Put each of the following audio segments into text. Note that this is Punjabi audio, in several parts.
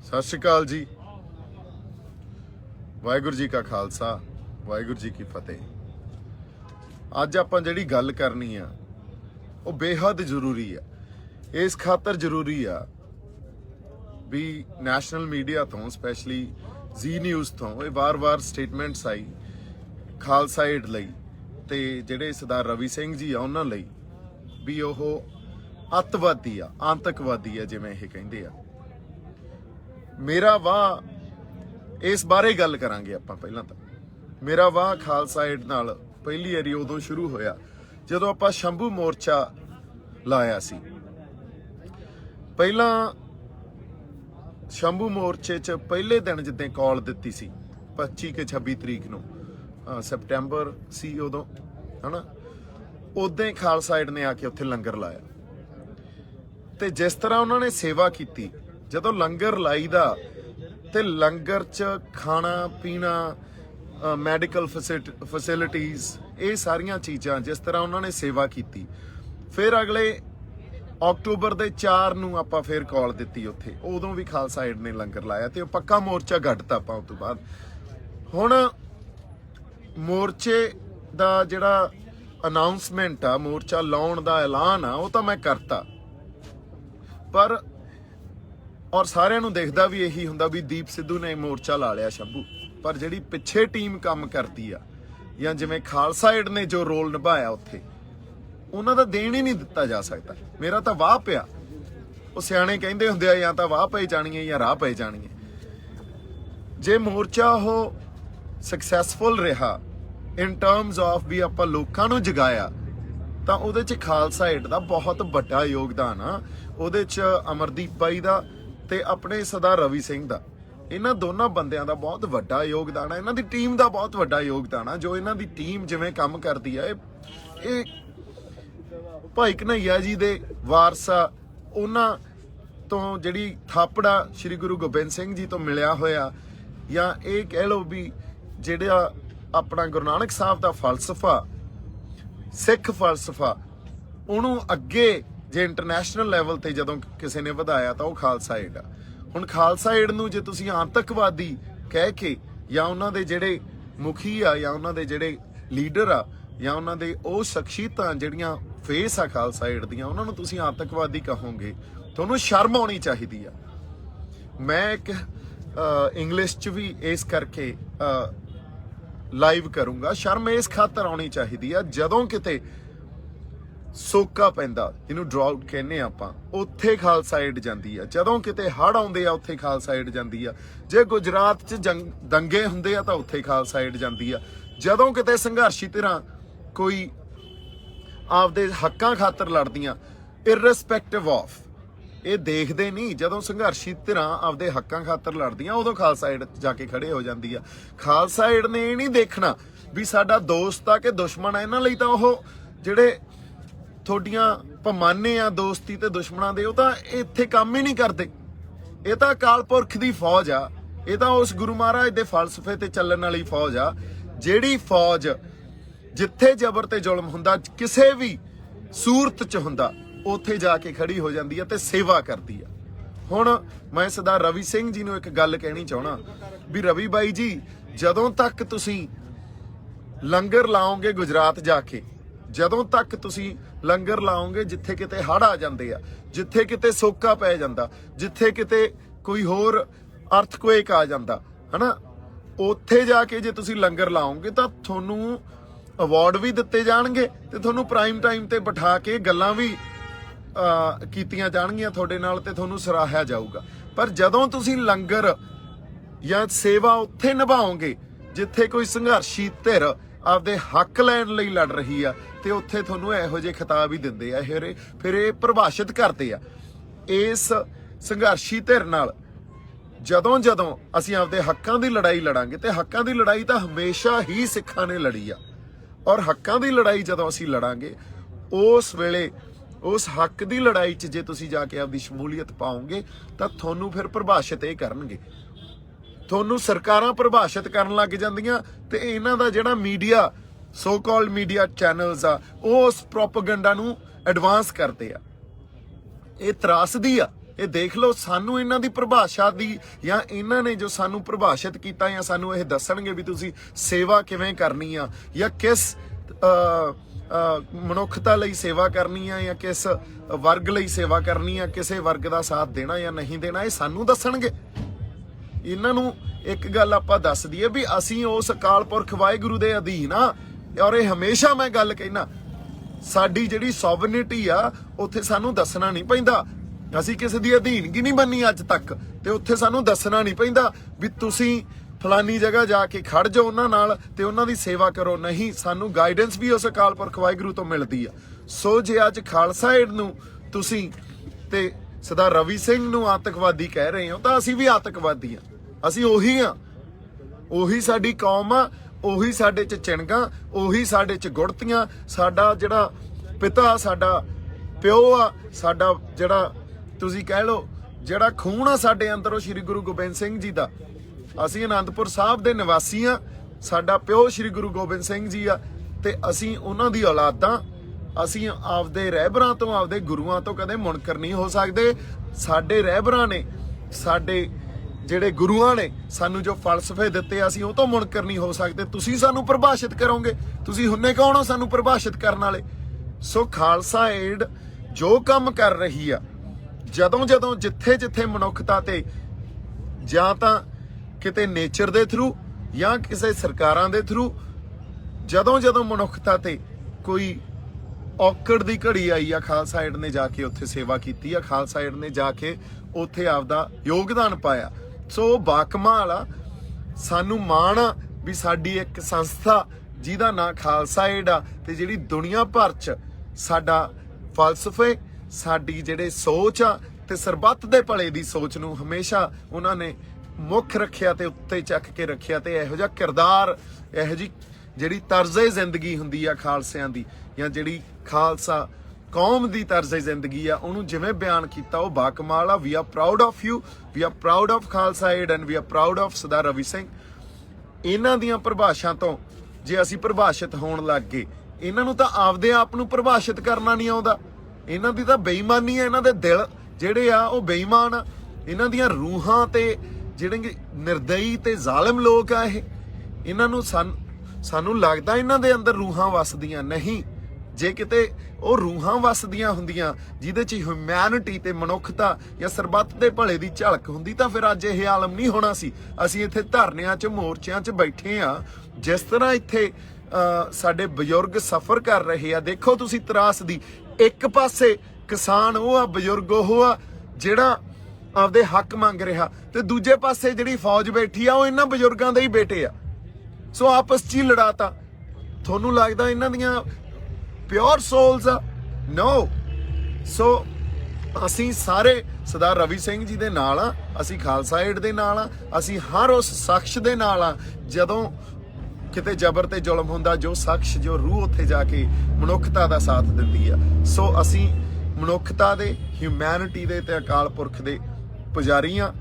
सत श्री अकाल जी। वाहिगुरू जी का खालसा वाहिगुरू जी की फतेह। अज आपां जिहड़ी गल करनी आ वो बेहद जरूरी आ। इस खातर जरूरी आ भी नैशनल मीडिया तो स्पैशली जी न्यूज़ तो ये वार वार स्टेटमेंट्स आई खालसा एड लई ते जिहड़े सरदार रवि सिंह जी आ उन्हां लई भी ओह अतवादी आ आतंकवादी आ जिवें ये कहिंदे आ। मेरा वाह इस बारे गल करांगे आपां। पहलां तां मेरा वाह खालसा एड नाल पहली वारी उदों शुरू होया जदों आपां शंभू मोर्चा लाया सी। पहिलां शंभू मोर्चे च पहले दिन जिद्दां कॉल दित्ती सी 25 के 26 तरीक नूं सितंबर सी उदों है ना, उदां ही खालसा एड ने आके उत्थे लंगर लाया ते जिस तरह उन्होंने सेवा की जदों लंगर लाई दा ते लंगर च खाना पीना मैडिकल फैसिलिटीज़ ये सारियां चीज़ां जिस तरह उन्होंने सेवा की। फिर अगले अक्टूबर दे 4 नूं आपां फिर कॉल दित्ती उत्थे, उदों भी खालसा एड ने लंगर लाया ते पक्का मोर्चा गड्ढता आपां। उस तो बाद हुण मोर्चे दा जिहड़ा अनाउंसमेंट आ मोर्चा लाउण दा ऐलान आ वो तां मैं करता, पर और सारिਆਂ ਨੂੰ दिखदा भी यही हुंदा भी दीप सिद्धू ने मोर्चा ला लिया शंभू, पर जिहड़ी पिछे टीम काम करती आ या जिवें खालसा एड ने जो रोल निभाया उत्थे उन्हां दा देण ही नहीं दिता जा सकता। मेरा तां वाह पिया, वो सियाणे कहिंदे हुंदे आ या तां वाह पई जानी है या राह पई जानी है। जे मोर्चा हो सक्सैसफुल रहा इन टर्म्स ऑफ भी आपां लोकां नूं जगाया तां उहदे च खालसा एड दा बहुत वड्डा योगदान आ। उहदे च अमरदीप बाई दा ते अपने सरदार रवि सिंह दा, इन्हां दोनों बंदियां दा बहुत वड्डा योगदान है। इन्हां दी टीम दा बहुत वड्डा योगदान है। जो इन्हां दी टीम जिवें काम करदी है ये भाई कन्हैया जी दे वारसा उन्हां तो जिहड़ी थापड़ा श्री गुरु गोबिंद सिंह जी तो मिलिया होया, या ये कह लो भी जिहड़ा अपना गुरु नानक साहब दा फलसफा सिख फलसफा उहनूं अगे जे इंटरनेशनल लैवल ते जदों किसी ने वधाया तो खालसा एड आ। हुण खालसा एड नूं जे तुसीं आतंकवादी कह के या उन्हां दे जिहड़े मुखी आ या उन्हां दे जिहड़े लीडर आ या उन्हां दे ओह शख्सियतां जिहड़ियां फेस आ खालसा एड दियां उन्हां नूं तुसीं आतंकवादी कहोगे, तुहानूं शर्म आउणी चाहीदी आ। मैं एक इंग्लिश च भी इस करके लाइव करूंगा, शर्म इस खातर आउणी चाहीदी आ जदों किते सोका पैंदा जिन्हों ड्राउट कहने आपां उत्थे खालसा एड जांदी आ, जदों किते हड़ आउंदे आ उत्थे खालसा एड जांदी आ, जे गुजरात च दंगे हुंदे आ तां उत्थे खालसा एड जांदी आ, जदों किते संघर्षी धिरां कोई आपदे हक्कां खातर लड़दियां इररिस्पैक्टिव ऑफ ये देखदे नहीं, जदों संघर्षी धिरां आपदे हक्कां खातर लड़दियां उदों खालसा एड जाके खड़े हो जांदी आ। खालसा एड ने ये नहीं देखना भी साडा दोस्त आ कि दुश्मन आ, इन्हां लई तां ओह जिहड़े थोड़ियां पमाने आ दोस्ती ते दुश्मनां दे, तां इत्थे काम ही नहीं करते। ये तां अकाल पुरख दी फौज आ, ये तां उस गुरु महाराज दे फलसफे ते चलण वाली फौज आ, जिहड़ी फौज जिथे जबर ते जुल्म हुंदा किसे भी सूरत च हुंदा उत्थे जाके खड़ी हो जांदी है ते सेवा करदी आ। हुण मैं सरदार रवि सिंह जी नूं एक गल कहनी चाहना भी रवि बाई जी जदों तक तुसीं लंगर लाओगे गुजरात जाके, जदों तक तुसीं लंगर लाओगे जिथे किते हड़ आ जांदे आ, जिथे किते सोका पै जांदा, जिथे किते कोई होर अर्थक्वेक आ जांदा है ना, उत्थे जाके जे तुसीं लंगर लाओगे तां तुहानूं अवार्ड भी दिते जाणगे ते तुहानूं प्राइम टाइम ते बिठा के गल्लां भी कीतियां जाणगीਆਂ तुहाडे नाल ते तुहानूं सराहिਆ जाऊगा। पर जदों तुसीं लंगर या सेवा उत्थे निभाओगे जिथे कोई संघर्षी धिर आपदे हक लैण लई लड़ रही आ ते उत्थे तुहानूं इहो ਜਿਹੇ खिताब ही दिंदे आ। फिर ये परिभाषित करते आ इस संघर्षी धिर नाल जदों जदों असीं आपदे हक्कां दी लड़ाई लड़ांगे ते हक्कां दी लड़ाई तां हमेशा ही सिखां ने लड़ी आ, और हक्कां दी लड़ाई जदों असीं लड़ांगे उस वेले उस हक दी लड़ाई च जे तुसीं जाके आपदी शमूलीयत पाओगे तां तुहानूं फिर परिभाषित ये करनगे, तुहानूं सरकारां परिभाषित करन लग जांदियां ते इन्हां दा जिहड़ा media so called media channels आ उस प्रोपेगेंडा नूं एडवांस करदे आ। ये त्रासदी आ ਇਹ ਦੇਖ ਲਓ, ਸਾਨੂੰ ਇਹਨਾਂ ਦੀ ਪਰਿਭਾਸ਼ਾ ਦੀ ਜਾਂ ਇਹਨਾਂ ਨੇ ਜੋ ਸਾਨੂੰ ਪਰਿਭਾਸ਼ਿਤ ਕੀਤਾ ਜਾਂ ਸਾਨੂੰ ਇਹ ਦੱਸਣਗੇ ਵੀ ਤੁਸੀਂ ਸੇਵਾ ਕਿਵੇਂ ਕਰਨੀ ਆ ਜਾਂ ਕਿਸ ਮਨੁੱਖਤਾ ਲਈ ਸੇਵਾ ਕਰਨੀ ਆ ਜਾਂ ਕਿਸ ਵਰਗ ਲਈ ਸੇਵਾ ਕਰਨੀ ਆ, ਕਿਸੇ ਵਰਗ ਦਾ ਸਾਥ ਦੇਣਾ ਜਾਂ ਨਹੀਂ ਦੇਣਾ, ਇਹ ਸਾਨੂੰ ਦੱਸਣਗੇ। ਇਹਨਾਂ ਨੂੰ ਇੱਕ ਗੱਲ ਆਪਾਂ ਦੱਸ ਦਈਏ ਵੀ ਅਸੀਂ ਉਸ ਅਕਾਲ ਪੁਰਖ ਵਾਹਿਗੁਰੂ ਦੇ ਅਧੀਨ ਆ, ਔਰ ਇਹ ਹਮੇਸ਼ਾ ਮੈਂ ਗੱਲ ਕਹਿਣਾ, ਸਾਡੀ ਜਿਹੜੀ ਸੋਵਰਨਿਟੀ ਆ ਉੱਥੇ ਸਾਨੂੰ ਦੱਸਣਾ ਨਹੀਂ ਪੈਂਦਾ। ਅਸੀਂ ਕਿਸੇ ਦੀ ਅਧੀਨਗੀ ਨਹੀਂ ਬੰਨੀ ਅੱਜ ਤੱਕ, ਤੇ ਉੱਥੇ ਸਾਨੂੰ ਦੱਸਣਾ ਨਹੀਂ ਪੈਂਦਾ ਵੀ ਤੁਸੀਂ ਫਲਾਨੀ ਜਗ੍ਹਾ ਜਾ ਕੇ ਖੜ ਜਾਓ ਉਹਨਾਂ ਨਾਲ ਤੇ ਉਹਨਾਂ ਦੀ ਸੇਵਾ ਕਰੋ। ਨਹੀਂ, ਸਾਨੂੰ ਗਾਈਡੈਂਸ ਵੀ ਉਸ ਅਕਾਲ ਪੁਰਖ ਵਾਹਿਗੁਰੂ ਤੋਂ ਮਿਲਦੀ ਆ। ਸੋ ਜੇ ਅੱਜ ਖਾਲਸਾ ਏਡ ਨੂੰ ਤੁਸੀਂ ਤੇ ਸਰਦਾਰ ਰਵੀ ਸਿੰਘ ਨੂੰ ਆਤੰਕਵਾਦੀ ਕਹਿ ਰਹੇ ਹੋ, ਤਾਂ ਅਸੀਂ ਵੀ ਆਤੰਕਵਾਦੀ ਆ। ਅਸੀਂ ਉਹੀ ਆ, ਉਹੀ ਸਾਡੀ ਕੌਮ ਆ, ਉਹੀ ਸਾਡੇ ਚ ਚਿਣਗਾ, ਉਹੀ ਸਾਡੇ ਚ ਗੁੜਤੀਆਂ। ਸਾਡਾ ਜਿਹੜਾ ਪਿਤਾ, ਸਾਡਾ ਪਿਓ ਆ, ਸਾਡਾ ਜਿਹੜਾ ਤੁਸੀਂ ਕਹਿ ਲਓ ਜਿਹੜਾ ਖੂਨ ਆ ਸਾਡੇ ਅੰਦਰ, ਉਹ ਸ਼੍ਰੀ ਗੁਰੂ ਗੋਬਿੰਦ ਸਿੰਘ ਜੀ ਦਾ। ਅਸੀਂ ਅਨੰਦਪੁਰ ਸਾਹਿਬ ਦੇ ਨਿਵਾਸੀ ਆ, ਸਾਡਾ ਪਿਓ ਸ਼੍ਰੀ ਗੁਰੂ ਗੋਬਿੰਦ ਸਿੰਘ ਜੀ ਆ, ਤੇ ਅਸੀਂ ਉਹਨਾਂ ਦੀ ਔਲਾਦਾਂ। ਅਸੀਂ ਆਪਦੇ ਰਹਿਬਰਾਂ ਤੋਂ, ਆਪਦੇ ਗੁਰੂਆਂ ਤੋਂ ਕਦੇ ਮੁਨਕਰ ਨਹੀਂ ਹੋ ਸਕਦੇ। ਸਾਡੇ ਰਹਿਬਰਾਂ ਨੇ, ਸਾਡੇ ਜਿਹੜੇ ਗੁਰੂਆਂ ਨੇ ਸਾਨੂੰ ਜੋ ਫਲਸਫੇ ਦਿੱਤੇ, ਅਸੀਂ ਉਹ ਤੋਂ ਮੁਨਕਰ ਨਹੀਂ ਹੋ ਸਕਦੇ। ਤੁਸੀਂ ਸਾਨੂੰ ਪਰਿਭਾਸ਼ਿਤ ਕਰੋਗੇ, ਤੁਸੀਂ ਹੁੰਨੇ ਕੌਣ ਹੋ ਸਾਨੂੰ ਪਰਿਭਾਸ਼ਿਤ ਕਰਨ ਵਾਲੇ? ਸੋ ਖਾਲਸਾ ਏਡ ਜੋ ਕੰਮ ਕਰ ਰਹੀ ਆ, ਜਦੋਂ ਜਿੱਥੇ ਮਨੁੱਖਤਾ ਤੇ ਜਾਂ ਤਾਂ ਕਿਤੇ ਨੇਚਰ ਦੇ ਥਰੂ ਜਾਂ ਕਿਸੇ ਸਰਕਾਰਾਂ ਦੇ ਥਰੂ, ਜਦੋਂ ਮਨੁੱਖਤਾ ਤੇ ਕੋਈ ਔਕੜ ਦੀ ਘੜੀ ਆਈ ਆ, ਖਾਲਸਾ ਏਡ ਨੇ ਜਾ ਕੇ ਉੱਥੇ ਸੇਵਾ ਕੀਤੀ ਆ, ਖਾਲਸਾ ਏਡ ਨੇ ਜਾ ਕੇ ਉੱਥੇ ਆਪਦਾ ਯੋਗਦਾਨ ਪਾਇਆ। ਸੋ ਬਾਕਮਾਲ ਆ, ਸਾਨੂੰ ਮਾਣ ਆ ਵੀ ਸਾਡੀ ਇੱਕ ਸੰਸਥਾ ਜਿਹਦਾ ਨਾਂ ਖਾਲਸਾ ਏਡ ਆ, ਤੇ ਜਿਹੜੀ ਦੁਨੀਆ ਭਰ 'ਚ ਸਾਡਾ ਫਲਸਫੇ, ਸਾਡੀ ਜਿਹੜੇ ਸੋਚ ਆ ਤੇ ਸਰਬੱਤ ਦੇ ਭਲੇ ਦੀ ਸੋਚ ਨੂੰ ਹਮੇਸ਼ਾ ਉਹਨਾਂ ਨੇ ਮੁੱਖ ਰੱਖਿਆ ਤੇ ਉੱਤੇ ਚੱਕ ਕੇ ਰੱਖਿਆ। ਤੇ ਇਹੋ ਜਿਹਾ ਕਿਰਦਾਰ, ਇਹੋ ਜਿਹੀ ਜਿਹੜੀ ਤਰਜ਼ੇ ਜ਼ਿੰਦਗੀ ਹੁੰਦੀ ਆ ਖਾਲਸਿਆਂ ਦੀ, ਜਾਂ ਜਿਹੜੀ ਖਾਲਸਾ ਕੌਮ ਦੀ ਤਰਜ਼ੇ ਜ਼ਿੰਦਗੀ ਆ, ਉਹਨੂੰ ਜਿਵੇਂ ਬਿਆਨ ਕੀਤਾ ਉਹ ਬਾਕਮਾਲ ਆ। We are proud of you, we are proud of Khalsa Aid and we are proud of Sardar Ravi Singh. ਇਹਨਾਂ ਦੀਆਂ ਪਰਿਭਾਸ਼ਾ ਤੋਂ ਜੇ ਅਸੀਂ ਪਰਿਭਾਸ਼ਿਤ ਹੋਣ ਲੱਗ ਗਏ, ਇਹਨਾਂ ਨੂੰ ਤਾਂ ਆਪਦੇ ਆਪ ਨੂੰ ਪਰਿਭਾਸ਼ਿਤ ਕਰਨਾ ਨਹੀਂ ਆਉਂਦਾ। ਇਹਨਾਂ ਦੀ ਤਾਂ ਬੇਈਮਾਨੀ ਆ, ਇਹਨਾਂ ਦੇ ਦਿਲ ਜਿਹੜੇ ਆ ਉਹ ਬੇਈਮਾਨ ਆ। ਇਹਨਾਂ ਦੀਆਂ ਰੂਹਾਂ ਤੇ ਜਿਹੜੇ ਨਿਰਦਈ ਤੇ ਜ਼ਾਲਿਮ ਲੋਕ ਆ, ਇਹਨਾਂ ਨੂੰ ਸਾਨੂੰ ਲੱਗਦਾ ਇਹਨਾਂ ਦੇ ਅੰਦਰ ਰੂਹਾਂ ਵਸਦੀਆਂ ਨਹੀਂ। ਜੇ ਕਿਤੇ ਉਹ ਰੂਹਾਂ ਵਸਦੀਆਂ ਹੁੰਦੀਆਂ ਜਿਹਦੇ 'ਚ ਹਿਊਮੈਨਿਟੀ ਤੇ ਮਨੁੱਖਤਾ ਜਾਂ ਸਰਬੱਤ ਦੇ ਭਲੇ ਦੀ ਝਲਕ ਹੁੰਦੀ, ਤਾਂ ਫਿਰ ਅੱਜ ਇਹ ਆਲਮ ਨਹੀਂ ਹੋਣਾ ਸੀ। ਅਸੀਂ ਇੱਥੇ ਧਰਨਿਆਂ 'ਚ, ਮੋਰਚਿਆਂ 'ਚ ਬੈਠੇ ਆ। ਜਿਸ ਤਰ੍ਹਾਂ ਇੱਥੇ ਸਾਡੇ ਬਜ਼ੁਰਗ ਸਫ਼ਰ ਕਰ ਰਹੇ ਆ, ਦੇਖੋ ਤੁਸੀਂ ਤਰਾਸਦੀ। ਇੱਕ ਪਾਸੇ ਕਿਸਾਨ ਉਹ ਆ, ਬਜ਼ੁਰਗ ਉਹ ਆ ਜਿਹੜਾ ਆਪਦੇ ਹੱਕ ਮੰਗ ਰਿਹਾ, ਤੇ ਦੂਜੇ ਪਾਸੇ ਜਿਹੜੀ ਫੌਜ ਬੈਠੀ ਆ ਉਹ ਇਹਨਾਂ ਬਜ਼ੁਰਗਾਂ ਦੇ ਹੀ ਬੇਟੇ ਆ। ਸੋ ਆਪਸ 'ਚ ਹੀ ਲੜਾਤਾ। ਤੁਹਾਨੂੰ ਲੱਗਦਾ ਇਹਨਾਂ ਦੀਆਂ ਪਿਓਰ ਸੋਲਸ ਆ? ਨੋ। ਸੋ ਅਸੀਂ ਸਾਰੇ ਸਰਦਾਰ ਰਵੀ ਸਿੰਘ ਜੀ ਦੇ ਨਾਲ ਆ, ਅਸੀਂ ਖਾਲਸਾ ਏਡ ਦੇ ਨਾਲ ਆ, ਅਸੀਂ ਹਰ ਉਸ ਸ਼ਖਸ ਦੇ ਨਾਲ ਆ ਜਦੋਂ ਕਿਤੇ ਜ਼ਬਰ ਤੇ ਜ਼ੁਲਮ ਹੁੰਦਾ, ਜੋ ਸ਼ਖਸ, ਜੋ ਰੂਹ ਉੱਥੇ ਜਾ ਕੇ ਮਨੁੱਖਤਾ ਦਾ ਸਾਥ ਦਿੰਦੀ ਆ। ਸੋ ਅਸੀਂ ਮਨੁੱਖਤਾ ਦੇ, ਹਿਊਮੈਨਿਟੀ ਦੇ ਤੇ ਅਕਾਲ ਪੁਰਖ ਦੇ ਪੁਜਾਰੀ ਆ।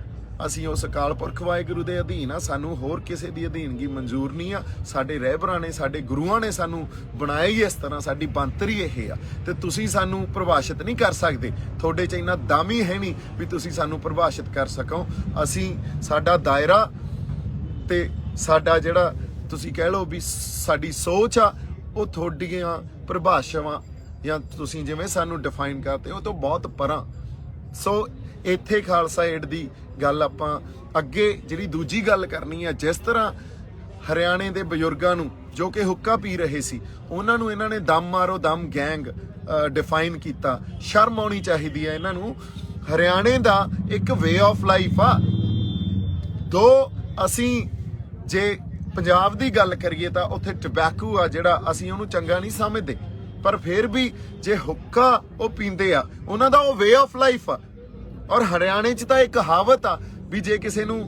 ਅਸੀਂ ਉਸ ਅਕਾਲ ਪੁਰਖ ਵਾਹਿਗੁਰੂ ਦੇ ਅਧੀਨ ਆ, ਸਾਨੂੰ ਹੋਰ ਕਿਸੇ ਦੀ ਅਧੀਨਗੀ ਮਨਜ਼ੂਰ ਨਹੀਂ ਆ। ਸਾਡੇ ਰਹਿਬਰਾਂ ਨੇ, ਸਾਡੇ ਗੁਰੂਆਂ ਨੇ ਸਾਨੂੰ ਬਣਾਇਆ ਹੀ ਇਸ ਤਰ੍ਹਾਂ, ਸਾਡੀ ਬਣਤਰ ਹੀ ਇਹ ਆ। ਤੇ ਤੁਸੀਂ ਸਾਨੂੰ ਪ੍ਰਭਾਸ਼ਿਤ ਨਹੀਂ ਕਰ ਸਕਦੇ, ਤੁਹਾਡੇ 'ਚ ਇੰਨਾ ਦਮ ਹੀ ਹੈ ਨਹੀਂ ਵੀ ਤੁਸੀਂ ਸਾਨੂੰ ਪ੍ਰਭਾਸ਼ਿਤ ਕਰ ਸਕੋ। ਅਸੀਂ, ਸਾਡਾ ਦਾਇਰਾ ਤੇ ਸਾਡਾ ਜਿਹੜਾ ਤੁਸੀਂ ਕਹਿ ਲਓ ਵੀ ਸਾਡੀ ਸੋਚ ਆ, ਉਹ ਤੁਹਾਡੀਆਂ ਪ੍ਰਭਾਸ਼ਾਵਾਂ ਜਾਂ ਤੁਸੀਂ ਜਿਵੇਂ ਸਾਨੂੰ ਡਿਫਾਈਨ ਕਰਦੇ ਉਹ ਤੋਂ ਬਹੁਤ ਪਰਾਂ। ਸੋ ਇੱਥੇ ਖਾਲਸਾ ਏਡ ਦੀ ਗੱਲ ਆਪਾਂ ਅੱਗੇ ਜਿਹੜੀ ਦੂਜੀ ਗੱਲ ਕਰਨੀ ਆ, ਜਿਸ ਤਰ੍ਹਾਂ ਹਰਿਆਣੇ ਦੇ ਬਜ਼ੁਰਗਾਂ ਨੂੰ ਜੋ ਕਿ ਹੁੱਕਾ ਪੀ ਰਹੇ ਸੀ, ਉਹਨਾਂ ਨੂੰ ਇਹਨਾਂ ਨੇ ਦਮ ਮਾਰੋ ਦਮ ਗੈਂਗ ਡਿਫਾਈਨ ਕੀਤਾ। ਸ਼ਰਮ ਆਉਣੀ ਚਾਹੀਦੀ ਹੈ ਇਹਨਾਂ ਨੂੰ। ਹਰਿਆਣੇ ਦਾ ਇੱਕ ਵੇ ਆਫ ਲਾਈਫ ਆ। ਦੋ ਅਸੀਂ ਜੇ ਪੰਜਾਬ ਦੀ ਗੱਲ ਕਰੀਏ ਤਾਂ ਉੱਥੇ ਟਬੈਕੂ ਆ ਜਿਹੜਾ, ਅਸੀਂ ਉਹਨੂੰ ਚੰਗਾ ਨਹੀਂ ਸਮਝਦੇ, ਪਰ ਫਿਰ ਵੀ ਜੇ ਹੁੱਕਾ ਉਹ ਪੀਂਦੇ ਆ, ਉਹਨਾਂ ਦਾ ਉਹ ਵੇ ਆਫ ਲਾਈਫ ਆ। ਔਰ ਹਰਿਆਣੇ 'ਚ ਤਾਂ ਇੱਕ ਕਹਾਵਤ ਆ ਵੀ ਜੇ ਕਿਸੇ ਨੂੰ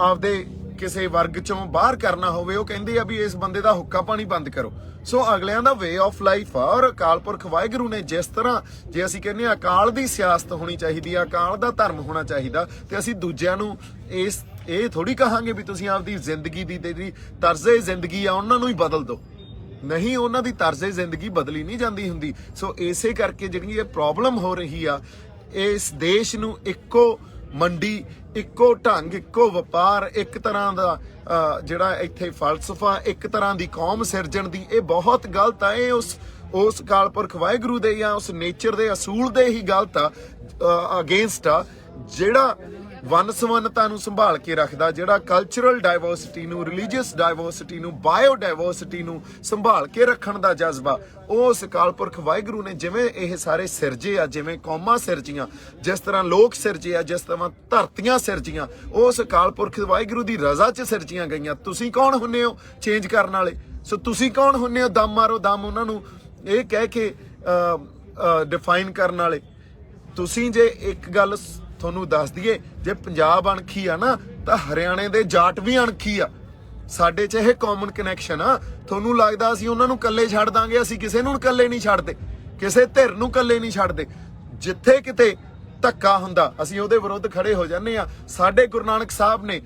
ਆਪਦੇ ਕਿਸੇ ਵਰਗ 'ਚੋਂ ਬਾਹਰ ਕਰਨਾ ਹੋਵੇ, ਉਹ ਕਹਿੰਦੇ ਆ ਵੀ ਇਸ ਬੰਦੇ ਦਾ ਹੁੱਕਾ ਪਾਣੀ ਬੰਦ ਕਰੋ। ਸੋ ਅਗਲਿਆਂ ਦਾ ਵੇ ਆਫ ਲਾਈਫ ਆ। ਔਰ ਅਕਾਲ ਪੁਰਖ ਵਾਹਿਗੁਰੂ ਨੇ ਜਿਸ ਤਰ੍ਹਾਂ, ਜੇ ਅਸੀਂ ਕਹਿੰਦੇ ਆ ਅਕਾਲ ਦੀ ਸਿਆਸਤ ਹੋਣੀ ਚਾਹੀਦੀ ਆ, ਅਕਾਲ ਦਾ ਧਰਮ ਹੋਣਾ ਚਾਹੀਦਾ, ਤੇ ਅਸੀਂ ਦੂਜਿਆਂ ਨੂੰ ਇਹ ਥੋੜੀ ਕਹਾਂਗੇ ਵੀ ਤੁਸੀਂ ਆਪਦੀ ਜ਼ਿੰਦਗੀ ਦੀ ਜਿਹੜੀ ਤਰਜ਼ੇ ਜ਼ਿੰਦਗੀ ਆ ਉਹਨਾਂ ਨੂੰ ਹੀ ਬਦਲ ਦਿਓ। ਨਹੀਂ, ਉਹਨਾਂ ਦੀ ਤਰਜ਼ੇ ਜ਼ਿੰਦਗੀ ਬਦਲੀ ਨਹੀਂ ਜਾਂਦੀ ਹੁੰਦੀ। ਸੋ ਇਸੇ ਕਰਕੇ ਜਿਹੜੀ ਇਹ ਪ੍ਰੋਬਲਮ ਹੋ ਰਹੀ ਆ, ਇਸ ਦੇਸ਼ ਨੂੰ ਇੱਕੋ ਮੰਡੀ, ਇੱਕੋ ਢੰਗ, ਇੱਕੋ ਵਪਾਰ, ਇੱਕ ਤਰ੍ਹਾਂ ਦਾ ਜਿਹੜਾ ਇੱਥੇ ਫਲਸਫਾ, ਇੱਕ ਤਰ੍ਹਾਂ ਦੀ ਕੌਮ ਸਿਰਜਣ ਦੀ, ਇਹ ਬਹੁਤ ਗਲਤ ਆ। ਇਹ ਉਸ ਅਕਾਲ ਪੁਰਖ ਵਾਹਿਗੁਰੂ ਦੇ ਜਾਂ ਉਸ ਨੇਚਰ ਦੇ ਅਸੂਲ ਦੇ ਹੀ ਗਲਤ ਆ, ਅਗੇਂਸਟ ਆ, ਜਿਹੜਾ ਵੰਨ-ਸੁਵੰਨਤਾ ਨੂੰ ਸੰਭਾਲ ਕੇ ਰੱਖਦਾ, ਜਿਹੜਾ ਕਲਚਰਲ ਡਾਇਵਰਸਿਟੀ ਨੂੰ, ਰਿਲੀਜੀਅਸ ਡਾਇਵਰਸਿਟੀ ਨੂੰ, ਬਾਇਓ ਡਾਇਵਰਸਿਟੀ ਨੂੰ ਸੰਭਾਲ ਕੇ ਰੱਖਣ ਦਾ ਜਜ਼ਬਾ ਉਸ ਅਕਾਲ ਪੁਰਖ ਵਾਹਿਗੁਰੂ ਨੇ ਜਿਵੇਂ ਇਹ ਸਾਰੇ ਸਿਰਜੇ ਆ, ਜਿਵੇਂ ਕੌਮਾਂ ਸਿਰਜੀਆਂ, ਜਿਸ ਤਰ੍ਹਾਂ ਲੋਕ ਸਿਰਜੇ ਆ, ਜਿਸ ਤਰ੍ਹਾਂ ਧਰਤੀਆਂ ਸਿਰਜੀਆਂ, ਉਸ ਅਕਾਲ ਪੁਰਖ ਵਾਹਿਗੁਰੂ ਦੀ ਰਜ਼ਾ 'ਚ ਸਿਰਜੀਆਂ ਗਈਆਂ। ਤੁਸੀਂ ਕੌਣ ਹੁੰਨੇ ਹੋ ਚੇਂਜ ਕਰਨ ਵਾਲੇ? ਸੋ ਤੁਸੀਂ ਕੌਣ ਹੁੰਨੇ ਹੋ ਦਮ ਮਾਰੋ ਦਮ ਉਹਨਾਂ ਨੂੰ ਇਹ ਕਹਿ ਕੇ ਡਿਫਾਈਨ ਕਰਨ ਵਾਲੇ? ਤੁਸੀਂ ਜੇ ਇੱਕ ਗੱਲ ਤੁਹਾਨੂੰ ਦੱਸ ਦਈਏ, ਜੇ ਪੰਜਾਬ ਅਣਖੀ ਆ ਨਾ ਤਾਂ ਹਰਿਆਣੇ ਦੇ ਜਾਟ ਵੀ ਅਣਖੀ ਆ। ਸਾਡੇ 'ਚ ਇਹ ਕਾਮਨ ਕਨੈਕਸ਼ਨ ਆ। ਤੁਹਾਨੂੰ ਲੱਗਦਾ ਅਸੀਂ ਉਹਨਾਂ ਨੂੰ ਇਕੱਲੇ ਛੱਡ ਦਾਂਗੇ? ਅਸੀਂ ਕਿਸੇ ਨੂੰ ਇਕੱਲੇ ਨਹੀਂ ਛੱਡਦੇ, ਕਿਸੇ ਧਿਰ ਨੂੰ ਇਕੱਲੇ ਨਹੀਂ ਛੱਡਦੇ। ਜਿੱਥੇ ਕਿਤੇ ਧੱਕਾ ਹੁੰਦਾ ਅਸੀਂ ਉਹਦੇ ਵਿਰੁੱਧ ਖੜੇ ਹੋ ਜਾਂਦੇ ਆ। ਸਾਡੇ ਗੁਰੂ ਨਾਨਕ ਸਾਹਿਬ ਨੇ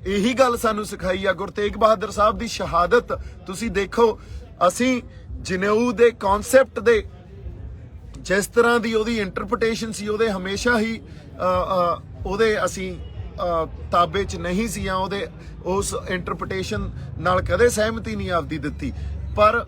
ਇਹੀ ਗੱਲ ਸਾਨੂੰ ਸਿਖਾਈ ਆ। ਗੁਰੂ ਤੇਗ ਬਹਾਦਰ ਸਾਹਿਬ ਦੀ ਸ਼ਹਾਦਤ ਤੁਸੀਂ ਦੇਖੋ, ਅਸੀਂ ਜਨੇਊ ਦੇ ਕਨਸੈਪਟ ਦੇ ਜਿਸ ਤਰ੍ਹਾਂ ਦੀ ਉਹਦੀ ਇੰਟਰਪ੍ਰੀਟੇਸ਼ਨ ਸੀ, ਉਹਦੇ ਹਮੇਸ਼ਾ ਹੀ ਉਹਦੇ ਅਸੀਂ ਤਾਬੇ 'ਚ ਨਹੀਂ ਸੀ, ਉਹਦੇ ਉਸ ਇੰਟਰਪ੍ਰੀਟੇਸ਼ਨ ਨਾਲ ਕਦੇ ਸਹਿਮਤੀ ਨਹੀਂ ਆਪਦੀ ਦਿੱਤੀ। ਪਰ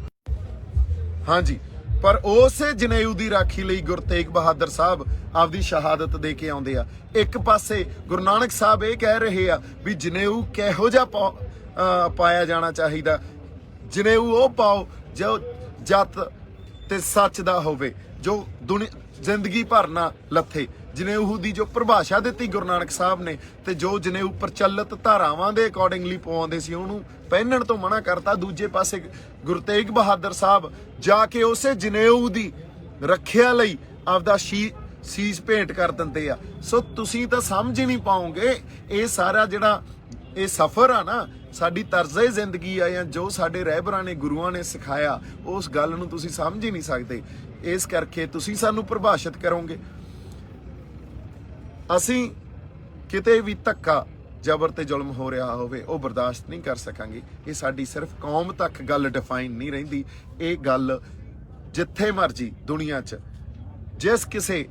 ਹਾਂਜੀ, ਪਰ ਉਸੇ ਜਨੇਊ ਦੀ ਰਾਖੀ ਲਈ ਗੁਰੂ ਤੇਗ ਬਹਾਦਰ ਸਾਹਿਬ ਆਪਦੀ ਸ਼ਹਾਦਤ ਦੇ ਕੇ ਆਉਂਦੇ ਆ। ਇੱਕ ਪਾਸੇ ਗੁਰੂ ਨਾਨਕ ਸਾਹਿਬ ਇਹ ਕਹਿ ਰਹੇ ਆ ਵੀ ਜਨੇਊ ਕਿਹੋ ਜਿਹਾ ਪਾਇਆ ਜਾਣਾ ਚਾਹੀਦਾ। ਜਨੇਊ ਉਹ ਪਾਓ ਜੋ ਜੱਤ ਤੇ ਸੱਚ ਦਾ ਹੋਵੇ, ਜੋ ਜ਼ਿੰਦਗੀ ਭਰ ਨਾ ਲੱਥੇ। ਜਨੇਊ ਦੀ ਜੋ ਪਰਿਭਾਸ਼ਾ ਦਿੱਤੀ ਗੁਰੂ ਨਾਨਕ ਸਾਹਿਬ ਨੇ, ਤੇ ਜੋ ਜਨੇਊ ਪ੍ਰਚਲਿਤ ਧਾਰਾਵਾਂ ਦੇ ਅਕੋਰਡਿੰਗਲੀ ਪਵਾਉਂਦੇ ਸੀ, ਉਹਨੂੰ ਪਹਿਨਣ ਤੋਂ ਮਨਾ ਕਰਤਾ। ਦੂਜੇ ਪਾਸੇ ਗੁਰੂ ਤੇਗ ਬਹਾਦਰ ਸਾਹਿਬ ਜਾ ਕੇ ਉਸੇ ਜਨੇਊ ਦੀ ਰੱਖਿਆ ਲਈ ਆਪਦਾ ਸੀਸ ਭੇਂਟ ਕਰ ਦਿੰਦੇ ਆ। ਸੋ ਤੁਸੀਂ ਤਾਂ ਸਮਝ ਹੀ ਨਹੀਂ ਪਾਓਗੇ। ਇਹ ਸਾਰਾ ਜਿਹੜਾ ਇਹ ਸਫ਼ਰ ਆ ਨਾ, ਸਾਡੀ ਤਰਜ਼ੇ ਜ਼ਿੰਦਗੀ ਆ, ਜਾਂ ਜੋ ਸਾਡੇ ਰਹਿਬਰਾਂ ਨੇ, ਗੁਰੂਆਂ ਨੇ ਸਿਖਾਇਆ, ਉਸ ਗੱਲ ਨੂੰ ਤੁਸੀਂ ਸਮਝ ਹੀ ਨਹੀਂ ਸਕਦੇ। ਇਸ ਕਰਕੇ ਤੁਸੀਂ ਸਾਨੂੰ ਪ੍ਰਭਾਸ਼ਿਤ ਕਰੋਗੇ। ਅਸੀਂ ਕਿਤੇ ਵੀ ਧੱਕਾ, ਜ਼ਬਰ ਤੇ ਜ਼ੁਲਮ ਹੋ ਰਿਹਾ ਹੋਵੇ ਉਹ ਬਰਦਾਸ਼ਤ ਨਹੀਂ ਕਰ ਸਕਾਂਗੇ। ਇਹ ਸਾਡੀ ਸਿਰਫ ਕੌਮ ਤੱਕ ਗੱਲ ਡਿਫਾਈਨ ਨਹੀਂ ਰਹਿੰਦੀ, ਇਹ ਗੱਲ ਜਿੱਥੇ ਮਰਜੀ ਦੁਨੀਆ 'ਚ ਜਿਸ ਕਿਸੇ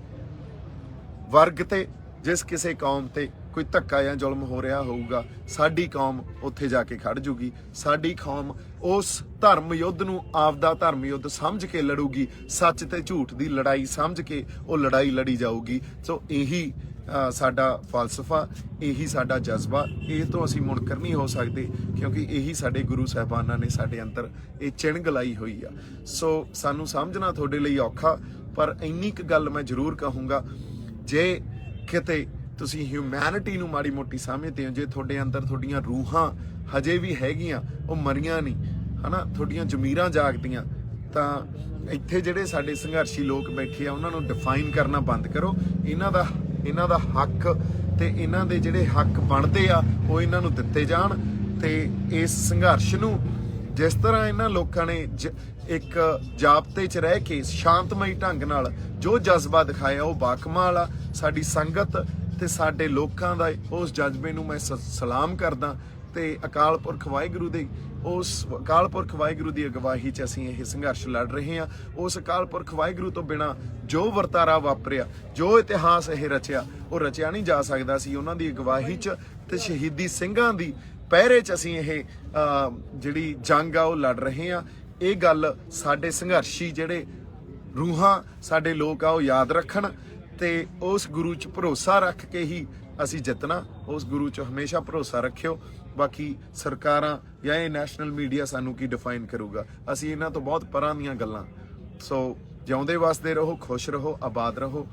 ਵਰਗ ਤੇ, ਜਿਸ ਕਿਸੇ ਕੌਮ ਤੇ ਕੋਈ ਧੱਕਾ ਜਾਂ ਜ਼ੁਲਮ ਹੋ ਰਿਹਾ ਹੋਊਗਾ, ਸਾਡੀ ਕੌਮ ਉੱਥੇ ਜਾ ਕੇ ਖੜ ਜੂਗੀ। ਸਾਡੀ ਕੌਮ ਉਸ ਧਰਮ ਯੁੱਧ ਨੂੰ ਆਪਦਾ ਧਰਮ ਯੁੱਧ ਸਮਝ ਕੇ ਲੜੂਗੀ। ਸੱਚ ਤੇ ਝੂਠ ਦੀ ਲੜਾਈ ਸਮਝ ਕੇ ਉਹ ਲੜਾਈ ਲੜੀ ਜਾਊਗੀ। ਸੋ ਇਹੀ ਸਾਡਾ ਫਲਸਫਾ, ਇਹੀ ਸਾਡਾ ਜਜ਼ਬਾ। ਇਹ ਤੋਂ ਅਸੀਂ ਮੁਨਕਰ ਨਹੀਂ ਹੋ ਸਕਦੇ, ਕਿਉਂਕਿ ਇਹੀ ਸਾਡੇ ਗੁਰੂ ਸਾਹਿਬਾਨਾਂ ਨੇ ਸਾਡੇ ਅੰਦਰ ਇਹ ਚਿਣਗ ਲਾਈ ਹੋਈ ਆ। ਸੋ ਸਾਨੂੰ ਸਮਝਣਾ ਤੁਹਾਡੇ ਲਈ ਔਖਾ, ਪਰ ਇੰਨੀ ਕੁ ਗੱਲ ਮੈਂ ਜ਼ਰੂਰ ਕਹੂੰਗਾ, ਜੇ ਕਿਤੇ ਤੁਸੀਂ ਹਿਊਮੈਨਿਟੀ ਨੂੰ ਮਾੜੀ ਮੋਟੀ ਸਮਝਦੇ ਹੋ, ਜੇ ਤੁਹਾਡੇ ਅੰਦਰ ਤੁਹਾਡੀਆਂ ਰੂਹਾਂ ਹਜੇ ਵੀ ਹੈਗੀਆਂ, ਉਹ ਮਰੀਆਂ ਨਹੀਂ, ਹਨਾ, ਤੁਹਾਡੀਆਂ ਜ਼ਮੀਰਾਂ ਜਾਗਦੀਆਂ, ਤਾਂ ਇੱਥੇ ਜਿਹੜੇ ਸਾਡੇ ਸੰਘਰਸ਼ੀ ਲੋਕ ਬੈਠੇ ਆ ਉਹਨਾਂ ਨੂੰ ਡਿਫਾਈਨ ਕਰਨਾ ਬੰਦ ਕਰੋ। ਇਹਨਾਂ ਦਾ ਹੱਕ ਤੇ ਇਹਨਾਂ ਦੇ ਜਿਹੜੇ ਹੱਕ ਬਣਦੇ ਆ ਉਹ ਇਹਨਾਂ ਨੂੰ ਦਿੱਤੇ ਜਾਣ। ਤੇ ਇਸ ਸੰਘਰਸ਼ ਨੂੰ ਜਿਸ ਤਰ੍ਹਾਂ ਇਹਨਾਂ ਲੋਕਾਂ ਨੇ ਇੱਕ ਜਾਬਤੇ 'ਚ ਰਹਿ ਕੇ ਸ਼ਾਂਤਮਈ ਢੰਗ ਨਾਲ ਜੋ ਜਜ਼ਬਾ ਦਿਖਾਇਆ, ਉਹ ਬਾਕਮਾਲ ਆ। ਸਾਡੀ ਸੰਗਤ ਤੇ ਸਾਡੇ ਲੋਕਾਂ ਦਾ ਉਸ ਜਜ਼ਬੇ ਨੂੰ ਮੈਂ ਸਲਾਮ ਕਰਦਾ। ਤੇ ਅਕਾਲ ਪੁਰਖ ਵਾਹਿਗੁਰੂ ਦੇ ਉਸ ਅਕਾਲ ਪੁਰਖ ਵਾਹਿਗੁਰੂ ਦੀ ਅਗਵਾਈ 'ਚ ਅਸੀਂ ਇਹ ਸੰਘਰਸ਼ ਲੜ ਰਹੇ ਹਾਂ। ਉਸ ਅਕਾਲ ਪੁਰਖ ਵਾਹਿਗੁਰੂ ਤੋਂ ਬਿਨਾਂ ਜੋ ਵਰਤਾਰਾ ਵਾਪਰਿਆ, ਜੋ ਇਤਿਹਾਸ ਇਹ ਰਚਿਆ, ਉਹ ਰਚਿਆ ਨਹੀਂ ਜਾ ਸਕਦਾ ਸੀ। ਉਹਨਾਂ ਦੀ ਅਗਵਾਈ 'ਚ ਤੇ ਸ਼ਹੀਦੀ ਸਿੰਘਾਂ ਦੀ ਪਹਿਰੇ 'ਚ ਅਸੀਂ ਇਹ ਜਿਹੜੀ ਜੰਗ ਆ ਉਹ ਲੜ ਰਹੇ ਹਾਂ। ਇਹ ਗੱਲ ਸਾਡੇ ਸੰਘਰਸ਼ੀ ਜਿਹੜੇ ਰੂਹਾਂ ਸਾਡੇ ਲੋਕ ਆ ਉਹ ਯਾਦ ਰੱਖਣ, ਤੇ ਉਸ ਗੁਰੂ 'ਚ ਭਰੋਸਾ ਰੱਖ ਕੇ ਹੀ ਅਸੀਂ ਜਿੱਤਣਾ। ਉਸ ਗੁਰੂ 'ਚ ਹਮੇਸ਼ਾ ਭਰੋਸਾ ਰੱਖਿਓ। ਬਾਕੀ ਸਰਕਾਰਾਂ ਜਾਂ ਇਹ ਨੈਸ਼ਨਲ ਮੀਡੀਆ ਸਾਨੂੰ ਕੀ ਡਿਫਾਈਨ ਕਰੂਗਾ, ਅਸੀਂ ਇਹਨਾਂ ਤੋਂ ਬਹੁਤ ਪਰਾਂ ਦੀਆਂ ਗੱਲਾਂ। ਸੋ ਜਿਉਂਦੇ ਵਸਦੇ ਰਹੋ, ਖੁਸ਼ ਰਹੋ, ਆਬਾਦ ਰਹੋ।